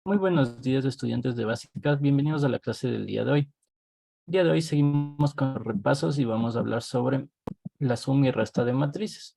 Muy buenos días, estudiantes de básicas. Bienvenidos a la clase del día de hoy. El día de hoy seguimos con los repasos y vamos a hablar sobre la suma y resta de matrices.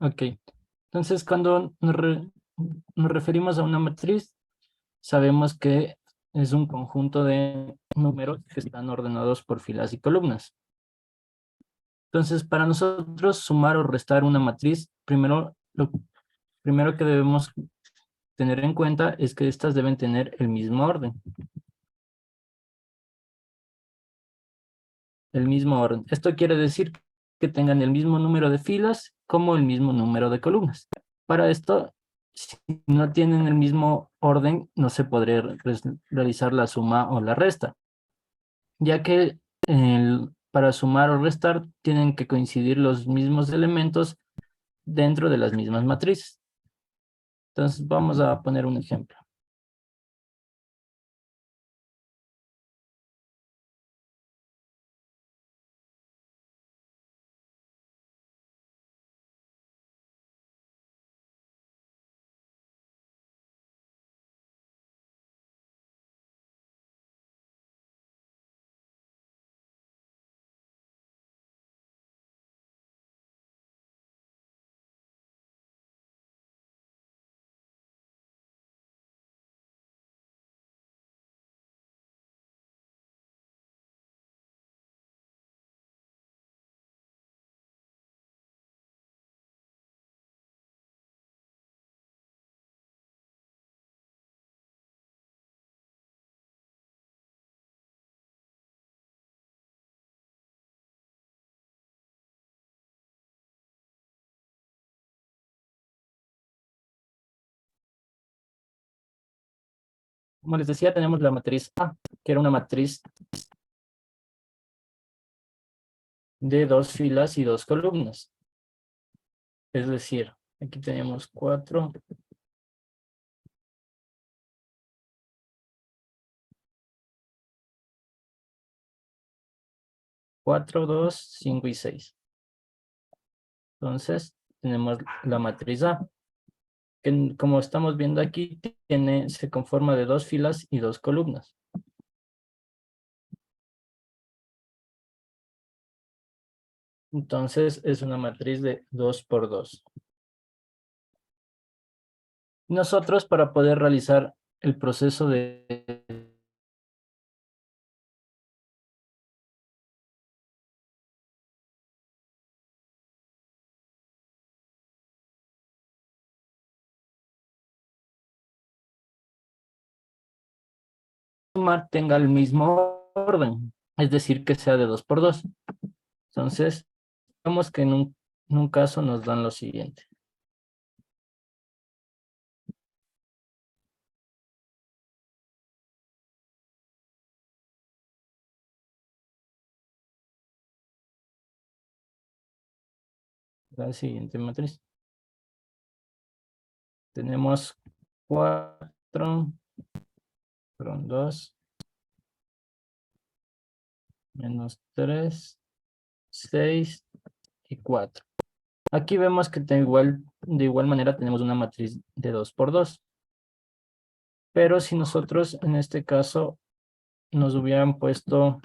Ok, entonces cuando nos referimos a una matriz, sabemos que es un conjunto de números que están ordenados por filas y columnas. Entonces, para nosotros sumar o restar una matriz, lo primero que debemos tener en cuenta es que estas deben tener el mismo orden. El mismo orden. Esto quiere decir que tengan el mismo número de filas como el mismo número de columnas. Para esto, si no tienen el mismo orden, no se podría realizar la suma o la resta, ya que para sumar o restar tienen que coincidir los mismos elementos dentro de las mismas matrices. Entonces, vamos a poner un ejemplo. Como les decía, tenemos la matriz A, que era una matriz de 2 filas y 2 columnas. Es decir, aquí tenemos 4, 4, 2, 5 y 6. Entonces, tenemos la matriz A, que como estamos viendo aquí, se conforma de 2 filas y 2 columnas. Entonces, es una matriz de 2 por 2. Nosotros, para poder realizar el proceso sumar, tenga el mismo orden, es decir, que sea de 2 por 2. Entonces, vemos que en un caso nos dan lo siguiente. La siguiente matriz. Tenemos 4, perdón, 2, menos 3, 6 y 4. Aquí vemos que de igual manera tenemos una matriz de 2 por 2. Pero si nosotros en este caso nos hubieran puesto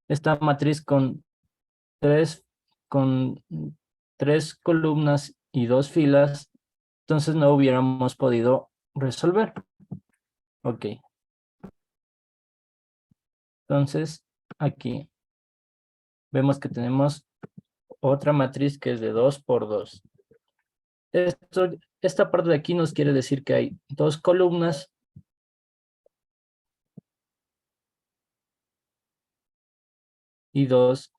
esta matriz tres, con 3 columnas y 2 filas, entonces no hubiéramos podido resolver. Ok. Entonces, aquí vemos que tenemos otra matriz que es de 2 por 2. Esta parte de aquí nos quiere decir que hay 2 columnas y 2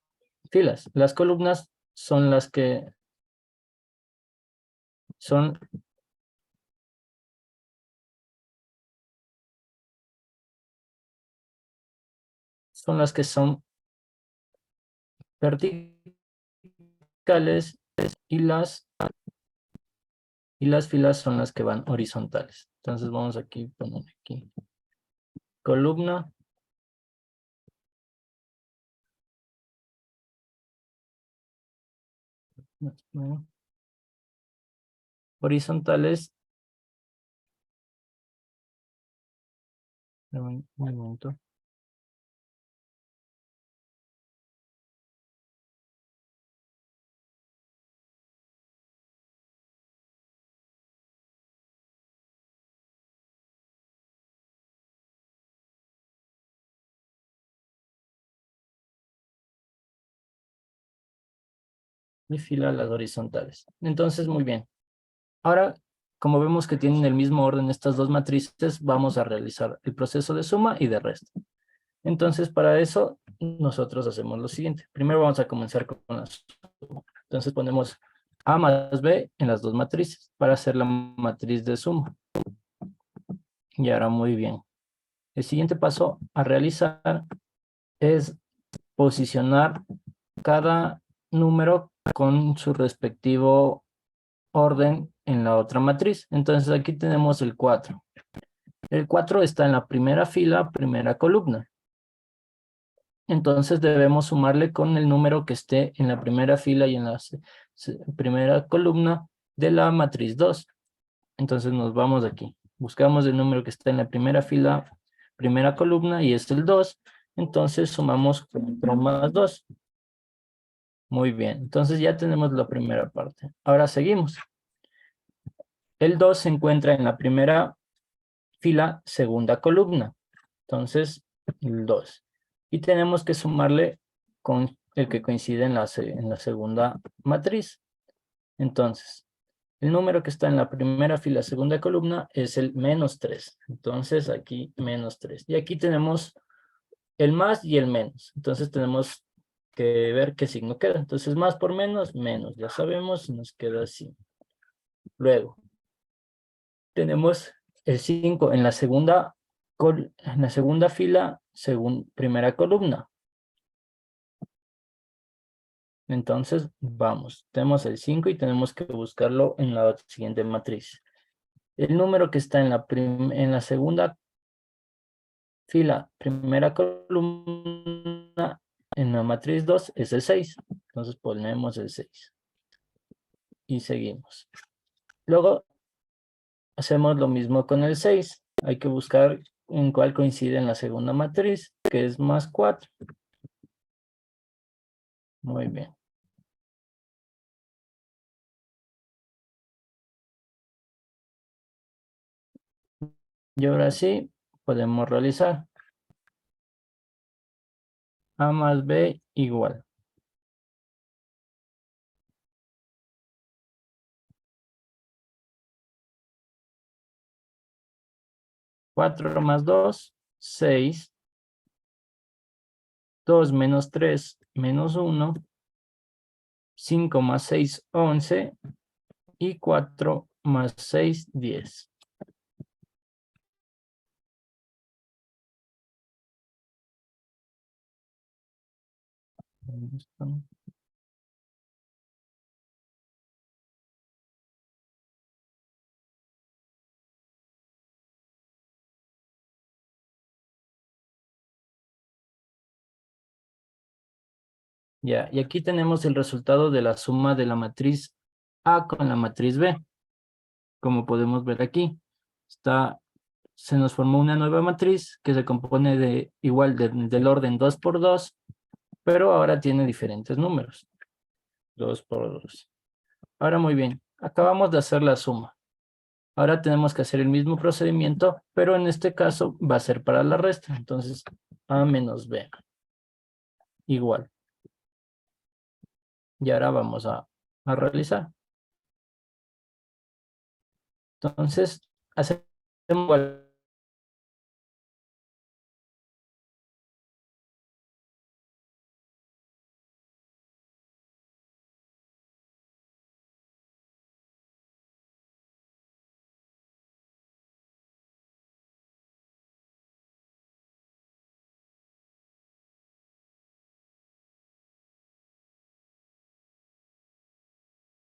filas. Las columnas son las que son verticales y las filas son las que van horizontales. Entonces vamos aquí, poner aquí columna. Horizontales. Un momento. Y fila las horizontales. Entonces, muy bien. Ahora, como vemos que tienen el mismo orden estas dos matrices, vamos a realizar el proceso de suma y de resta. Entonces, para eso, nosotros hacemos lo siguiente. Primero vamos a comenzar con la suma. Entonces, ponemos A más B en las dos matrices para hacer la matriz de suma. Y ahora, muy bien. El siguiente paso a realizar es posicionar cada número con su respectivo orden en la otra matriz. Entonces aquí tenemos el 4. El 4 está en la primera fila, primera columna. Entonces debemos sumarle con el número que esté en la primera fila y en la primera columna de la matriz 2. Entonces nos vamos aquí. Buscamos el número que está en la primera fila, primera columna y es el 2. Entonces sumamos 4 más 2. Muy bien. Entonces ya tenemos la primera parte. Ahora seguimos. El 2 se encuentra en la primera fila, segunda columna. Entonces, el 2. Y tenemos que sumarle con el que coincide en la segunda matriz. Entonces, el número que está en la primera fila, segunda columna, es el menos 3. Entonces, aquí menos 3. Y aquí tenemos el más y el menos. Entonces, tenemos que ver qué signo queda. Entonces, más por menos, menos. Ya sabemos, nos queda así. Luego, tenemos el 5 en la segunda fila, primera columna. Entonces, vamos, tenemos el 5 y tenemos que buscarlo en la siguiente matriz. El número que está en la segunda fila, primera columna, en la matriz 2 es el 6. Entonces ponemos el 6. Y seguimos. Luego, hacemos lo mismo con el 6. Hay que buscar en cuál coincide en la segunda matriz, que es más 4. Muy bien. Y ahora sí, podemos realizar A más B igual. 4 más 2, 6. 2 menos 3, menos 1. 5 más 6, 11. Y 4 más 6, 10. Ya, y aquí tenemos el resultado de la suma de la matriz A con la matriz B. Como podemos ver aquí, se nos formó una nueva matriz que se compone del orden 2 por 2, pero ahora tiene diferentes números. 2 por 2. Ahora muy bien, acabamos de hacer la suma. Ahora tenemos que hacer el mismo procedimiento, pero en este caso va a ser para la resta. Entonces, A menos B igual. Y ahora vamos a realizar. Entonces, hacemos igual.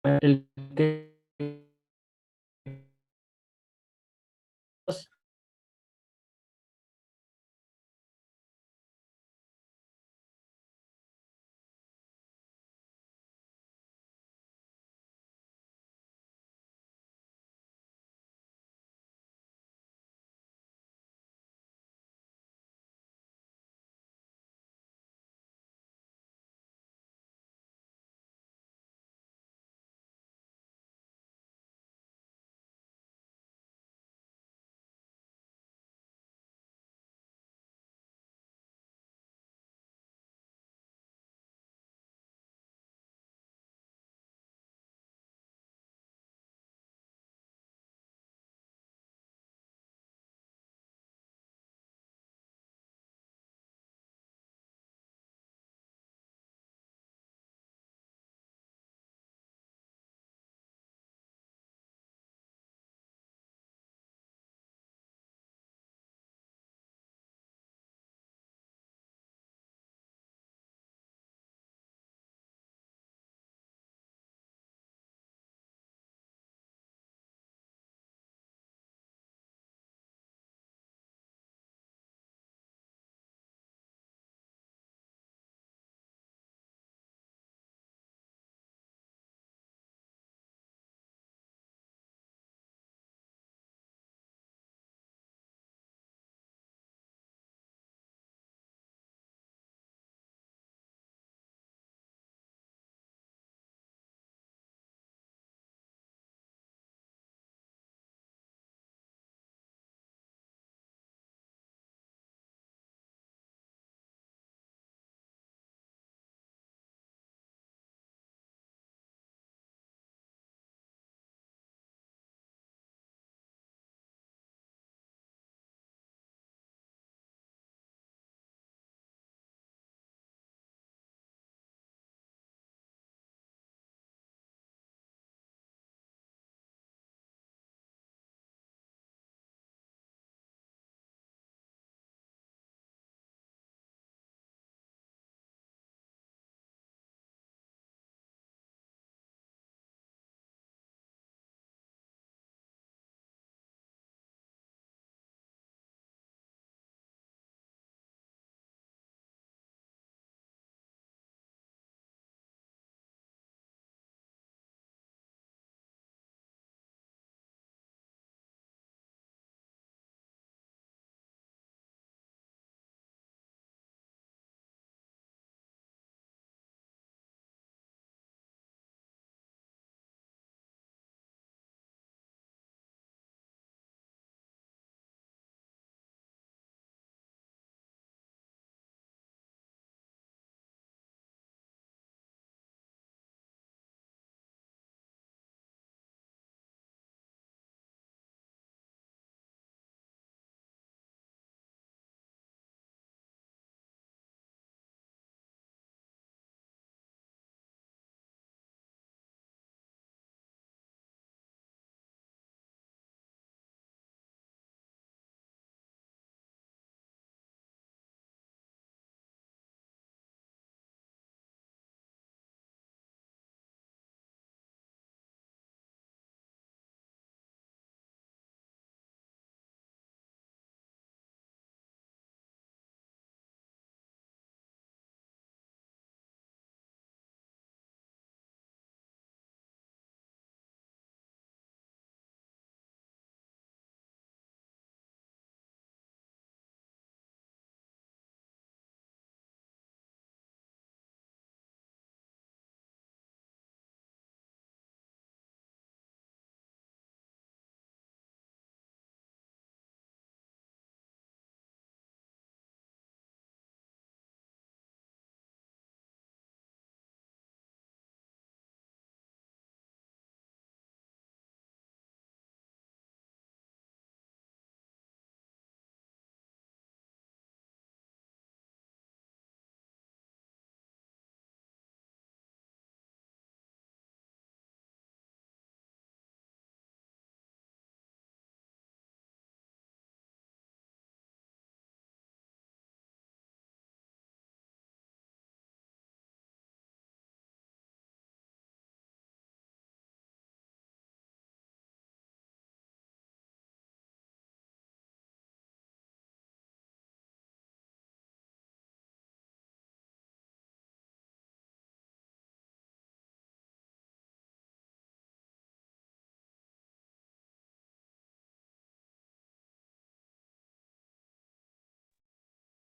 el que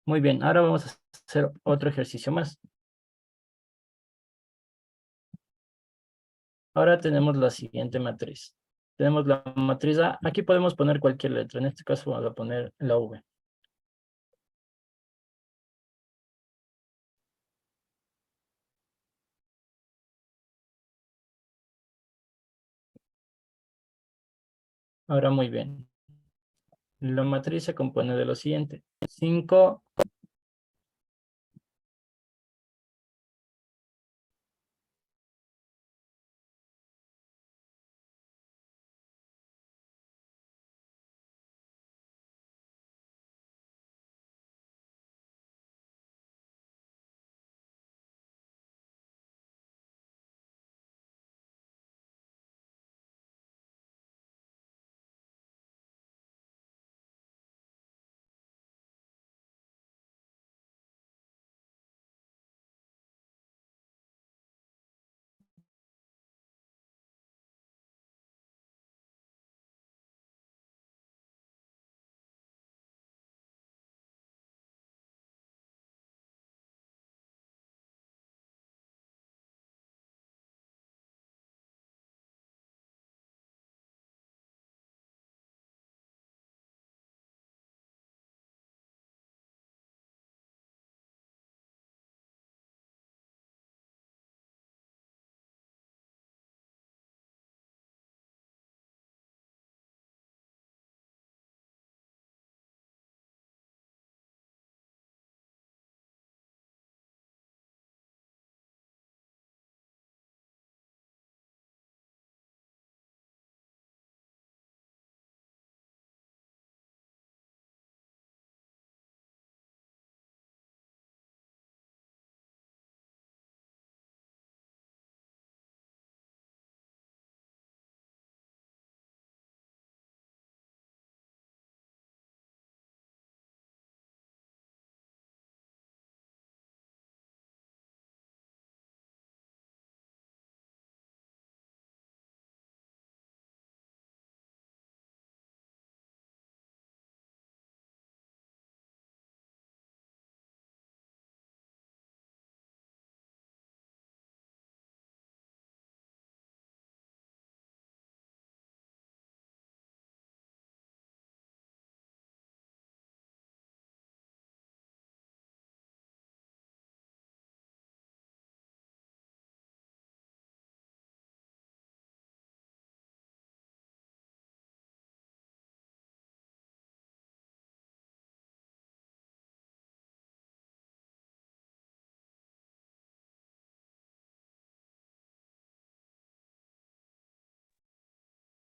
Muy bien, ahora vamos a hacer otro ejercicio más. Ahora tenemos la siguiente matriz. Tenemos la matriz A. Aquí podemos poner cualquier letra. En este caso vamos a poner la V. Ahora muy bien. La matriz se compone de lo siguiente. 5,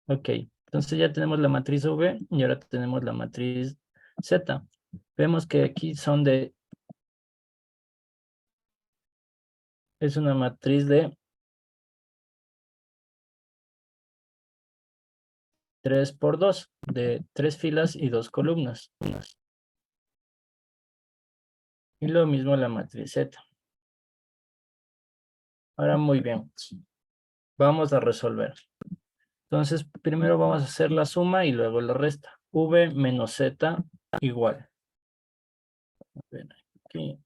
ok. Entonces ya tenemos la matriz V y ahora tenemos la matriz Z. Vemos que aquí es una matriz de 3 por 2, de 3 filas y 2 columnas. Y lo mismo la matriz Z. Ahora muy bien. Vamos a resolver. Entonces, primero vamos a hacer la suma y luego la resta. V menos Z igual. A ver, aquí,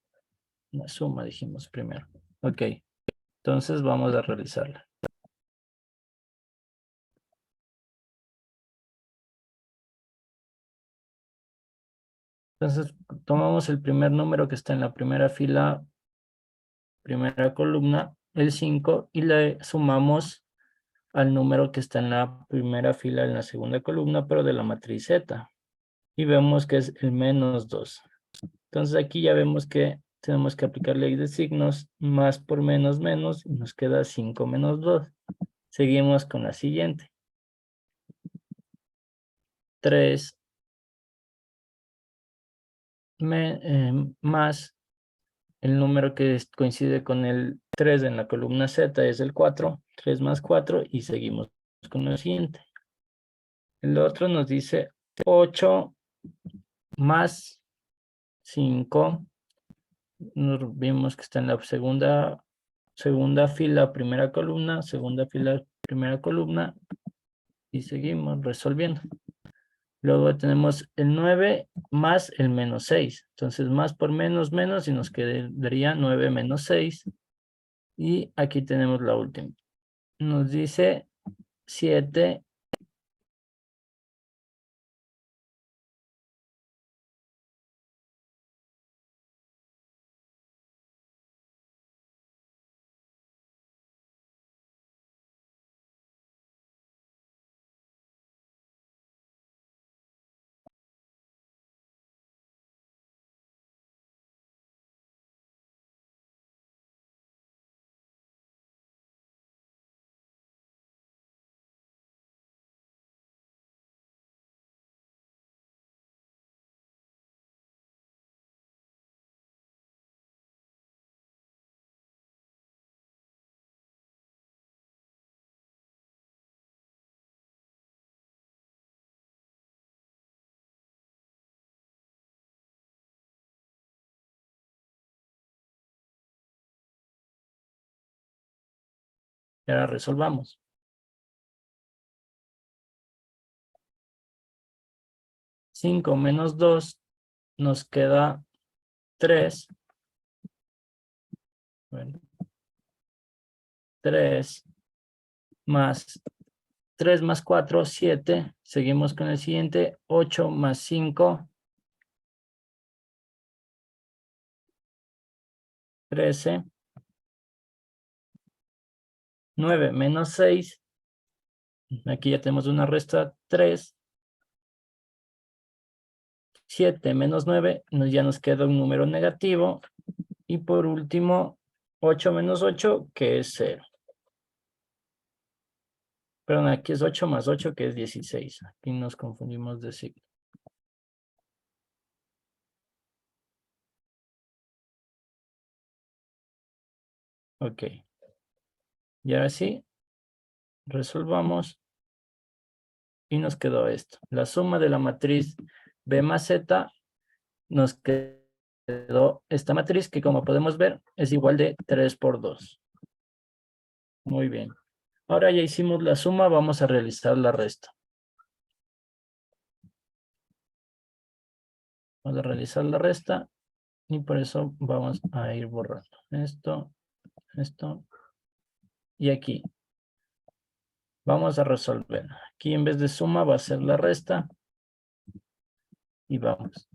la suma dijimos primero. Ok, entonces vamos a realizarla. Entonces, tomamos el primer número que está en la primera fila, primera columna, el 5, y le sumamos al número que está en la primera fila, en la segunda columna, pero de la matriz Z. Y vemos que es el menos 2. Entonces aquí ya vemos que tenemos que aplicar ley de signos, más por menos menos, y nos queda 5 menos 2. Seguimos con la siguiente. 3 más el número que coincide con el 3 en la columna Z es el 4. 3 más 4 y seguimos con lo siguiente. El otro nos dice 8 más 5. Nos vimos que está en la segunda fila, primera columna, segunda fila, primera columna, y seguimos resolviendo. Luego tenemos el 9 más el menos 6. Entonces, más por menos, menos, y nos quedaría 9 menos 6. Y aquí tenemos la última. Nos dice 7. Y ahora resolvamos. 5 menos 2 nos queda 3. Bueno, 3 más 3 más 4, 7. Seguimos con el siguiente. 8 más 5, 13. 9 menos 6. Aquí ya tenemos una resta, 3. 7 menos 9, ya nos queda un número negativo. Y por último, 8 menos 8, que es 0. Perdón, aquí es 8 más 8, que es 16. Aquí nos confundimos de signo. Ok. Y ahora sí, resolvamos. Y nos quedó esto. La suma de la matriz B más Z nos quedó esta matriz que, como podemos ver, es igual de 3 por 2. Muy bien. Ahora ya hicimos la suma, vamos a realizar la resta. Vamos a realizar la resta y por eso vamos a ir borrando esto, esto y aquí. Vamos a resolver. Aquí en vez de suma va a ser la resta y vamos.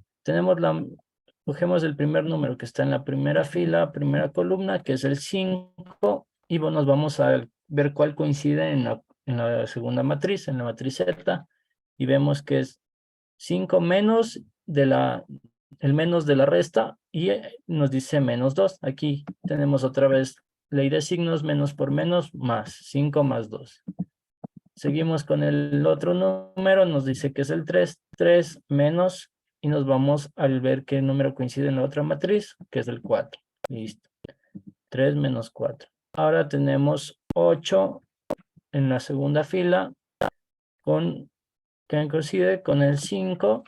Cogemos el primer número que está en la primera fila, primera columna, que es el 5, y nos vamos a ver cuál coincide en la segunda matriz, en la matriz Z, y vemos que es 5 menos el menos de la resta, y nos dice menos 2. Aquí tenemos otra vez ley de signos, menos por menos, más, 5 más 2. Seguimos con el otro número, nos dice que es el 3, 3 menos, y nos vamos al ver qué número coincide en la otra matriz, que es el 4. Listo. 3 menos 4. Ahora tenemos 8 en la segunda fila, que coincide con el 5,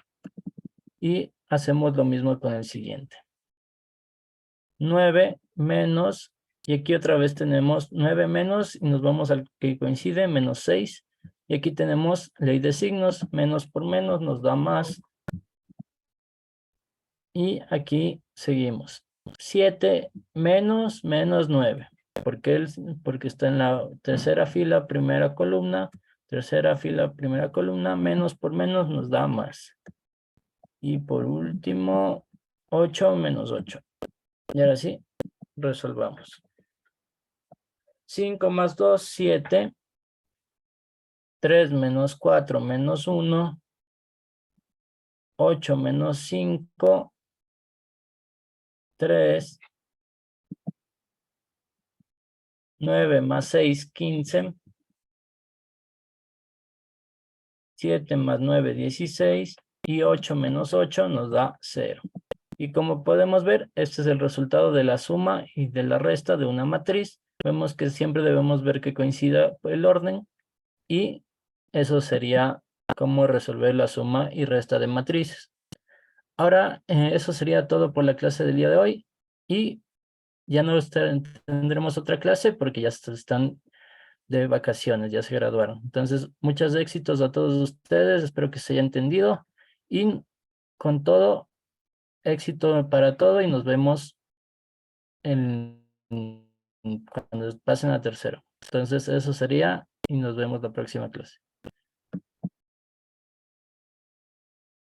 y hacemos lo mismo con el siguiente. 9 menos, y aquí otra vez tenemos 9 menos, y nos vamos al que coincide, menos 6. Y aquí tenemos ley de signos, menos por menos nos da más. Y aquí seguimos. 7 menos, menos 9. Porque está en la tercera fila, primera columna. Tercera fila, primera columna. Menos por menos nos da más. Y por último, 8 menos 8. Y ahora sí, resolvamos. 5 más 2, 7. 3 menos 4 menos 1. 8 menos 5. 3. 9 más 6, 15. 7 más 9, 16. Y 8 menos 8 nos da 0. Y como podemos ver, este es el resultado de la suma y de la resta de una matriz. Vemos que siempre debemos ver que coincida el orden. Y eso sería cómo resolver la suma y resta de matrices. Ahora, eso sería todo por la clase del día de hoy. Y ya no tendremos otra clase porque ya están de vacaciones, ya se graduaron. Entonces, muchos éxitos a todos ustedes, espero que se haya entendido y con todo, éxito para todo y nos vemos en, cuando pasen a tercero. Entonces, eso sería y nos vemos la próxima clase.